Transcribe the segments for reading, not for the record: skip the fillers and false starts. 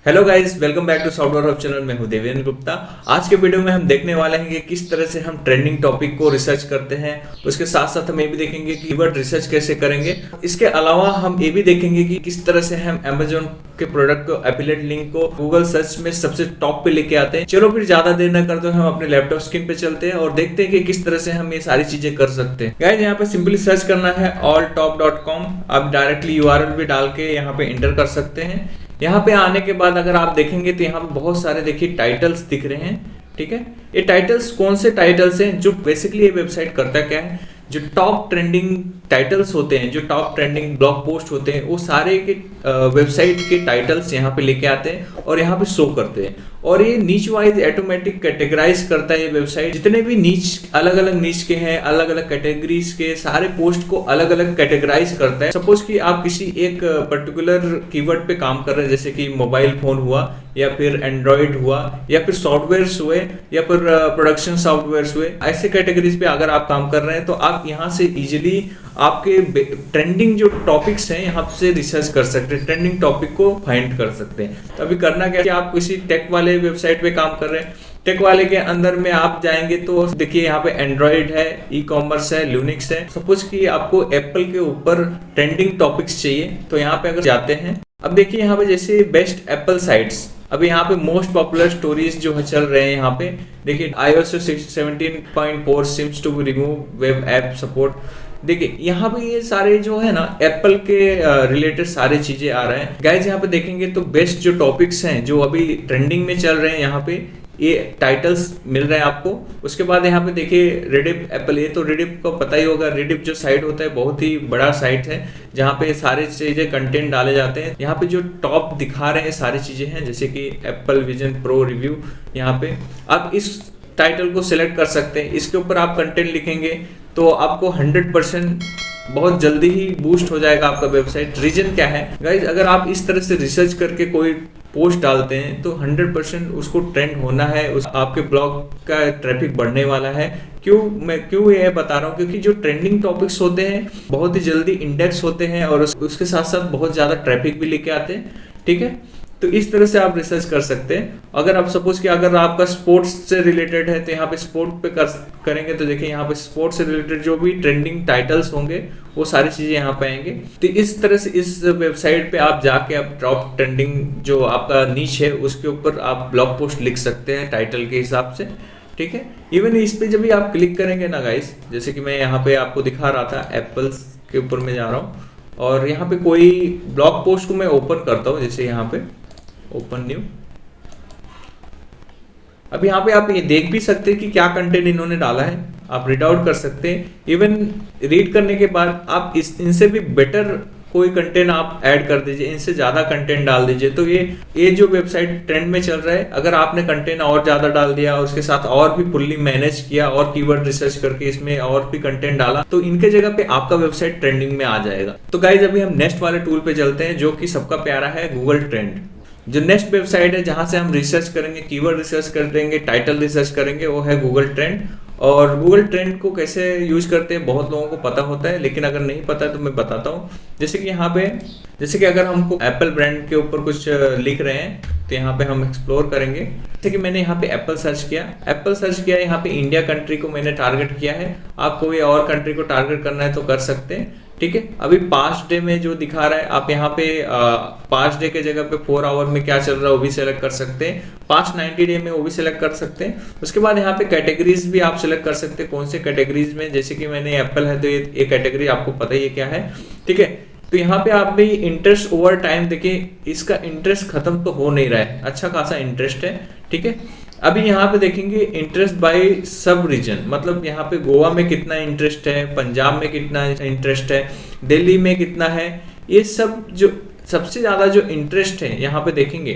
Hello guys, welcome back to software hub channel. मैं हूं देवेंद्र गुप्ता। आज के वीडियो में हम देखने वाले हैं कि किस तरह से हम ट्रेंडिंग टॉपिक को रिसर्च करते हैं। उसके साथ साथ हम ये भी देखेंगे कि कीवर्ड रिसर्च कैसे करेंगे। इसके अलावा हम ये भी देखेंगे कि किस तरह से हम अमेजोन के प्रोडक्ट को, एफिलिएट लिंक को गूगल सर्च में सबसे टॉप पे लेके आते हैं। चलो फिर ज्यादा देर न करते हम अपने लैपटॉप स्क्रीन पे चलते हैं और देखते हैं कि किस तरह से हम ये सारी चीजें कर सकते हैं। गाइस, यहाँ पे सिंपली सर्च करना है alltop.com। आप डायरेक्टली URL भी डाल के यहाँ पे एंटर कर सकते हैं। यहाँ पे आने के बाद अगर आप देखेंगे तो यहाँ पे बहुत सारे देखिए टाइटल्स दिख रहे हैं। ठीक है, ये टाइटल्स कौन से टाइटल्स हैं? जो बेसिकली ये वेबसाइट करता क्या है, जो टॉप ट्रेंडिंग टाइटल्स होते हैं, जो टॉप ट्रेंडिंग ब्लॉग पोस्ट होते हैं, वो सारे के वेबसाइट के टाइटल्स यहाँ पे लेके आते हैं और यहाँ पे शो करते हैं। और ये नीच वाइज ऑटोमेटिक कैटेगराइज करता है ये वेबसाइट। जितने भी नीच, अलग अलग नीच के हैं, अलग अलग कैटेगरीज के सारे पोस्ट को अलग अलग कैटेगराइज करता है। सपोज कि आप किसी एक पर्टिकुलर कीवर्ड पे काम कर रहे हैं, जैसे कि मोबाइल फोन हुआ, या फिर एंड्रॉइड हुआ, या फिर सॉफ्टवेयर्स हुए, या फिर प्रोडक्शन सॉफ्टवेयर्स हुए, ऐसे कैटेगरीज पे अगर आप काम कर रहे हैं तो आप यहाँ से इजीली आपके ट्रेंडिंग जो टॉपिक्स हैं यहाँ से रिसर्च कर सकते हैं, ट्रेंडिंग टॉपिक को फाइंड कर सकते हैं। तो अभी करना क्या है कि आप किसी टेक वाले वेबसाइट पे काम कर रहे हैं, टेक वाले के अंदर में आप जाएंगे तो देखिए यहाँ पे एंड्रॉइड है, ई कॉमर्स है, ल्यूनिक्स है। सपोज कि आपको एप्पल के ऊपर ट्रेंडिंग टॉपिक्स चाहिए तो यहाँ पे अगर जाते हैं, अब देखिए यहाँ पे जैसे बेस्ट एप्पल साइट्स, अभी यहाँ पे मोस्ट पॉपुलर स्टोरीज जो चल रहे हैं यहाँ पे देखिए iOS 17.4 seems to remove web app support. देखिए यहाँ पे ये सारे जो है ना एप्पल के रिलेटेड सारे चीजें आ रहे हैं। गाइज यहाँ पे देखेंगे तो बेस्ट जो टॉपिक्स हैं जो अभी ट्रेंडिंग में चल रहे हैं, यहाँ पे ये टाइटल्स मिल रहे हैं आपको। उसके बाद यहाँ पे देखिए रेडिफ एप्पल, ये तो रेडिफ को पता ही होगा। रेडिफ जो साइट होता है बहुत ही बड़ा साइट है जहाँ पे सारे चीजें कंटेंट डाले जाते हैं। यहाँ पे जो टॉप दिखा रहे हैं सारी चीजें हैं, जैसे कि एप्पल विजन प्रो रिव्यू। यहाँ पे आप इस टाइटल को सिलेक्ट कर सकते हैं, इसके ऊपर आप कंटेंट लिखेंगे तो आपको 100% बहुत जल्दी ही बूस्ट हो जाएगा आपका वेबसाइट। रीजन क्या है गाइज, अगर आप इस तरह से रिसर्च करके कोई पोस्ट डालते हैं तो 100% उसको ट्रेंड होना है, आपके ब्लॉग का ट्रैफिक बढ़ने वाला है। मैं क्यों ये बता रहा हूँ, क्योंकि जो ट्रेंडिंग टॉपिक्स होते हैं बहुत ही जल्दी इंडेक्स होते हैं और उसके साथ साथ बहुत ज्यादा ट्रैफिक भी लेके आते हैं। ठीक है, तो इस तरह से आप रिसर्च कर सकते हैं। अगर आप सपोज कि अगर आपका स्पोर्ट्स से रिलेटेड है तो यहाँ पे स्पोर्ट पे करेंगे तो देखिए यहाँ पे स्पोर्ट्स से रिलेटेड जो भी ट्रेंडिंग टाइटल्स होंगे वो सारी चीजें यहाँ पे आएंगे। तो इस तरह से इस वेबसाइट पे आप जाके आप टॉप ट्रेंडिंग जो आपका नीच है उसके ऊपर आप ब्लॉग पोस्ट लिख सकते हैं टाइटल के हिसाब से। ठीक है, इवन इस पे जब भी आप क्लिक करेंगे ना गाइस, जैसे कि मैं यहाँ पे आपको दिखा रहा था, एप्पल्स के ऊपर मैं जा रहा हूँ और यहाँ पे कोई ब्लॉग पोस्ट को मैं ओपन करता हूँ, जैसे यहाँ पे ओपन न्यू। अब यहाँ पे आप ये देख भी सकते हैं कि क्या कंटेंट इन्होंने डाला है, आप रीड आउट कर सकते हैं। इवन रीड करने के बाद आप इनसे भी बेटर कोई कंटेंट आप ऐड कर दीजिए, इनसे ज्यादा कंटेंट डाल दीजिए। तो ये जो वेबसाइट ट्रेंड में चल रहा है, अगर आपने कंटेंट और ज्यादा डाल दिया और उसके साथ और भी फुल्ली मैनेज किया और कीवर्ड रिसर्च करके इसमें और भी कंटेंट डाला तो इनके जगह पे आपका वेबसाइट ट्रेंडिंग में आ जाएगा। तो गाइज अभी हम नेक्स्ट वाले टूल पे चलते हैं जो कि सबका प्यारा है, गूगल ट्रेंड। जो नेक्स्ट वेबसाइट है जहां से हम रिसर्च करेंगे, कीवर्ड रिसर्च करेंगे, टाइटल रिसर्च करेंगे, वो है गूगल ट्रेंड। और गूगल ट्रेंड को कैसे यूज करते हैं बहुत लोगों को पता होता है, लेकिन अगर नहीं पता तो मैं बताता हूँ। जैसे कि यहाँ पे, जैसे कि अगर हमको एप्पल ब्रांड के ऊपर कुछ लिख रहे हैं तो यहाँ पे हम एक्सप्लोर करेंगे। जैसे कि मैंने यहाँ पे एप्पल सर्च किया, यहाँ पे इंडिया कंट्री को मैंने टारगेट किया है। आप कोई और कंट्री को टारगेट करना है तो कर सकते हैं। ठीक है, अभी पास्ट डे में जो दिखा रहा है, आप यहाँ पे पास्ट डे के जगह पे 4 आवर में क्या चल रहा है वो भी सिलेक्ट कर सकते हैं। पास्ट 90 डे में वो भी सिलेक्ट कर सकते हैं। उसके बाद यहाँ पे कैटेगरीज भी आप सिलेक्ट कर सकते हैं, कौन से कैटेगरीज में। जैसे कि मैंने एप्पल है तो ये कैटेगरी आपको पता ही है क्या है। ठीक है, तो यहाँ पे आप भी इंटरेस्ट ओवर टाइम देखिए, इसका इंटरेस्ट खत्म तो हो नहीं रहा है, अच्छा खासा इंटरेस्ट है। ठीक है, अभी यहाँ पे देखेंगे इंटरेस्ट बाय सब रीजन, मतलब यहाँ पे गोवा में कितना इंटरेस्ट है, पंजाब में कितना इंटरेस्ट है, दिल्ली में कितना है, ये सब जो सबसे ज्यादा जो इंटरेस्ट है यहाँ पे देखेंगे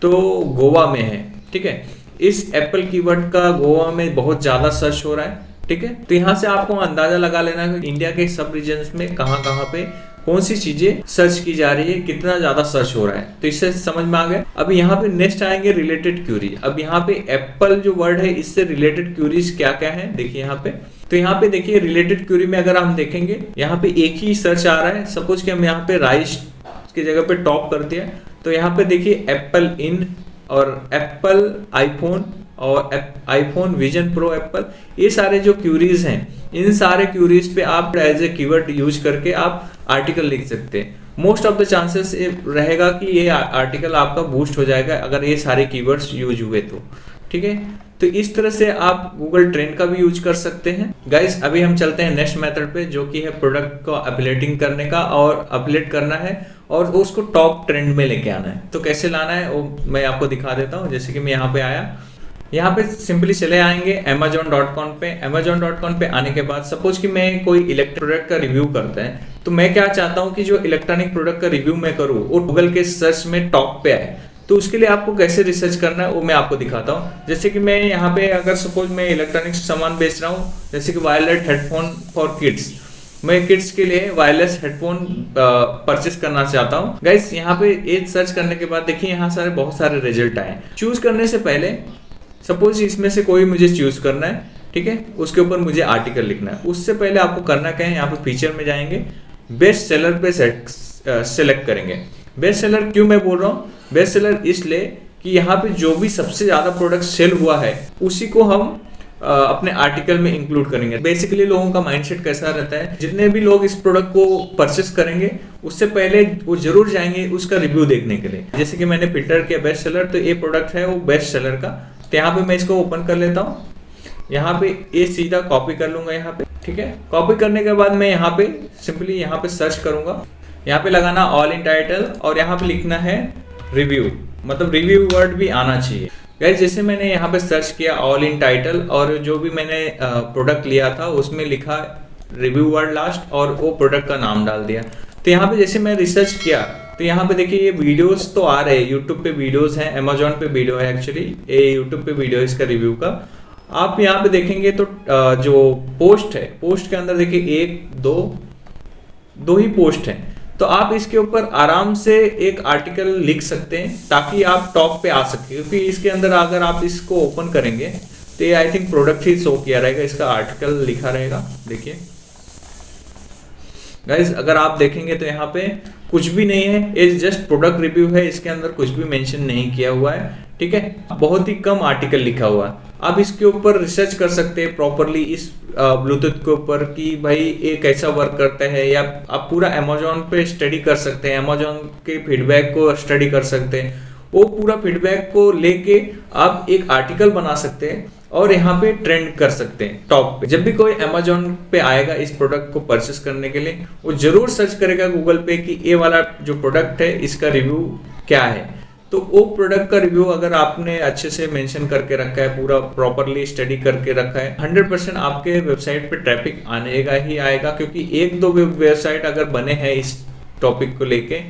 तो गोवा में है। ठीक है, इस एप्पल कीवर्ड का गोवा में बहुत ज्यादा सर्च हो रहा है। ठीक है, तो यहाँ से आपको अंदाजा लगा लेना है कि इंडिया के सब रीजन में कहाँ पे कौन सी चीजें सर्च की जा रही है, कितना ज्यादा सर्च हो रहा है, तो इससे समझ में आ गया। अब यहाँ पे नेक्स्ट आएंगे रिलेटेड क्यूरी। अब यहाँ पे एप्पल जो वर्ड है इससे रिलेटेड क्यूरीज क्या क्या है देखिए यहाँ पे। तो यहाँ पे देखिए रिलेटेड क्यूरी में अगर हम देखेंगे यहाँ पे एक ही सर्च आ रहा है। सपोज कि हम यहाँ पे राइस की जगह पे टॉप कर दिया तो तो यहाँ पे देखिए एप्पल इन और एप्पल आईफोन और आईफोन विजन प्रो एप्पल, ये सारे जो क्यूरीज हैं, इन सारे क्यूरीज पे आप एज ए कीवर्ड यूज करके आप आर्टिकल लिख सकते हैं। मोस्ट ऑफ द चांसेस रहेगा कि ये आर्टिकल आपका बूस्ट हो जाएगा अगर ये सारे कीवर्ड्स यूज हुए तो, ठीक है। तो इस तरह से आप गूगल ट्रेंड का भी यूज कर सकते हैं। गाइस अभी हम चलते हैं नेक्स्ट मेथड पे, जो कि है प्रोडक्ट को अपलेटिंग करने का, और अपलेट करना है और उसको टॉप ट्रेंड में लेके आना है। तो कैसे लाना है वो मैं आपको दिखा देता हूँ। जैसे कि मैं यहाँ पे आया, यहाँ पे सिंपली चले आएंगे amazon.com पे। amazon.com पे आने के बाद सपोज कि मैं कोई इलेक्ट्रॉनिक प्रोडक्ट का रिव्यू करता है, तो मैं क्या चाहता हूँ कि जो इलेक्ट्रॉनिक प्रोडक्ट का रिव्यू मैं करूँ वो गूगल के सर्च में टॉप पे आए। तो उसके लिए आपको कैसे रिसर्च करना है वो मैं आपको दिखाता हूँ। जैसे कि मैं यहाँ पे अगर सपोज मैं इलेक्ट्रॉनिक सामान बेच रहा हूँ, जैसे कि वायरलेस हेडफोन फॉर किड्स, मैं किड्स के लिए वायरलेस हेडफोन परचेस करना चाहता हूँ। गाइस यहाँ पे ये सर्च करने के बाद देखिए यहाँ सारे बहुत सारे रिजल्ट आए। चूज करने से पहले सपोज इसमें से कोई मुझे चूज करना है, ठीक है, उसके ऊपर मुझे आर्टिकल लिखना है। उससे पहले आपको करना क्या है, यहाँ पे फीचर में जाएंगे, बेस्ट सेलर पे सेलेक्ट करेंगे। बेस्ट सेलर क्यों मैं बोल रहा हूँ, बेस्ट सेलर इसलिए कि यहाँ पे जो भी सबसे ज्यादा प्रोडक्ट सेल हुआ है उसी को हम अपने आर्टिकल में इंक्लूड करेंगे। बेसिकली लोगों का माइंडसेट कैसा रहता है, जितने भी लोग इस प्रोडक्ट को परचेस करेंगे उससे पहले वो जरूर जाएंगे उसका रिव्यू देखने के लिए। जैसे कि मैंने फिल्टर किया बेस्ट सेलर, तो ये प्रोडक्ट है वो बेस्ट सेलर का। तो यहाँ पे मैं इसको ओपन कर लेता हूँ, यहाँ पे ये सीधा कॉपी कर लूंगा यहाँ पे, ठीक है। कॉपी करने के बाद मैं यहाँ पे सिंपली यहाँ पे सर्च करूंगा, यहाँ पे लगाना ऑल इन टाइटल और यहाँ पे लिखना है रिव्यू, मतलब रिव्यू वर्ड भी आना चाहिए। गाइस जैसे मैंने यहाँ पे सर्च किया ऑल इन टाइटल और जो भी मैंने प्रोडक्ट लिया था उसमें लिखा रिव्यू वर्ड लास्ट और वो प्रोडक्ट का नाम डाल दिया। तो यहाँ पे जैसे मैं रिसर्च किया तो यहाँ पे देखिए ये वीडियोस तो आ रहे हैं, यूट्यूब पे वीडियोस हैं, अमेजोन पे वीडियो है, एक्चुअली ये यूट्यूब पे वीडियो है इसका रिव्यू का। आप यहाँ पे देखेंगे तो जो पोस्ट है, पोस्ट के अंदर देखिए दो ही पोस्ट हैं। तो आप इसके ऊपर आराम से एक आर्टिकल लिख सकते हैं ताकि आप टॉप पे आ सके, क्योंकि इसके अंदर अगर आप इसको ओपन करेंगे तो ये I think product he show किया रहेगा, इसका आर्टिकल लिखा रहेगा। देखिए गाइस अगर आप देखेंगे तो यहाँ पे कुछ भी नहीं है, ये जस्ट प्रोडक्ट रिव्यू है, इसके अंदर कुछ भी मेंशन नहीं किया हुआ है, ठीक है। बहुत ही कम आर्टिकल लिखा हुआ है। आप इसके ऊपर रिसर्च कर सकते हैं प्रॉपरली इस ब्लूटूथ के ऊपर कि भाई ये कैसा वर्क करता है, या आप पूरा अमेजोन पे स्टडी कर सकते हैं, अमेजोन के फीडबैक को स्टडी कर सकते हैं। वो पूरा फीडबैक को लेके आप एक आर्टिकल बना सकते हैं और यहाँ पे ट्रेंड कर सकते हैं टॉप पे। जब भी कोई अमेजोन पे आएगा इस प्रोडक्ट को परचेस करने के लिए, वो जरूर सर्च करेगा गूगल पे कि ये वाला जो प्रोडक्ट है इसका रिव्यू क्या है। तो वो प्रोडक्ट का रिव्यू अगर आपने अच्छे से मेंशन करके रखा है, पूरा प्रॉपरली स्टडी करके रखा है, 100% आपके वेबसाइट पे ट्रैफिक आएगा ही आएगा। क्योंकि एक दो वेबसाइट अगर बने हैं इस टॉपिक को लेके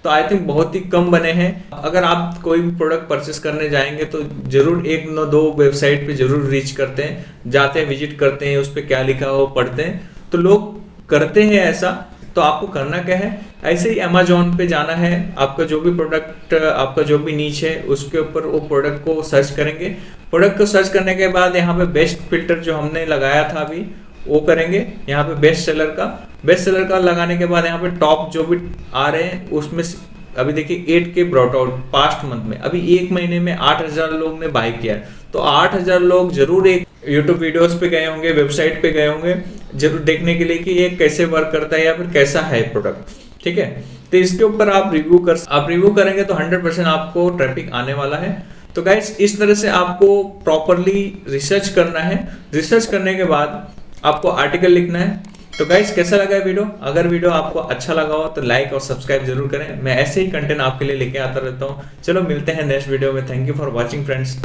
तो आई थिंक बहुत ही कम बने हैं। अगर आप कोई भी प्रोडक्ट परचेस करने जाएंगे तो जरूर एक न दो वेबसाइट पे जरूर रीच करते हैं, जाते हैं, विजिट करते हैं, उस पर क्या लिखा हो पढ़ते हैं। तो लोग करते हैं ऐसा, तो आपको करना क्या है, ऐसे ही अमेजोन पे जाना है, आपका जो भी प्रोडक्ट, आपका जो भी नीच है उसके ऊपर वो प्रोडक्ट को सर्च करेंगे। प्रोडक्ट को सर्च करने के बाद यहाँ पे बेस्ट फिल्टर जो हमने लगाया था अभी वो करेंगे। यहाँ पे बेस्ट सेलर का लगाने के बाद यहाँ पे टॉप जो भी आ रहे हैं उसमें अभी देखिए 8K brought out past month में, अभी एक महीने में 8000 लोग ने बाय किया। तो 8000 लोग जरूर एक यूट्यूब वीडियोस पे गए होंगे, वेबसाइट पे गए होंगे जरूर देखने के लिए कि ये कैसे वर्क करता है या फिर कैसा है प्रोडक्ट, ठीक है। तो इसके ऊपर आप रिव्यू करेंगे तो 100% आपको ट्रैफिक आने वाला है। तो गाइस इस तरह से आपको प्रॉपरली रिसर्च करना है। रिसर्च करने के बाद आपको आर्टिकल लिखना है। तो गाइस कैसा लगा वीडियो, अगर वीडियो आपको अच्छा लगा हो तो लाइक और सब्सक्राइब जरूर करें। मैं ऐसे ही कंटेंट आपके लिए लेके आता रहता हूँ। चलो मिलते हैं नेक्स्ट वीडियो में। Thank you for watching friends.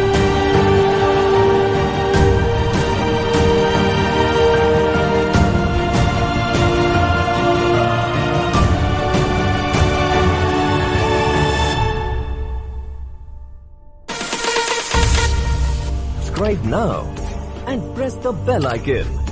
Subscribe now and press the bell icon.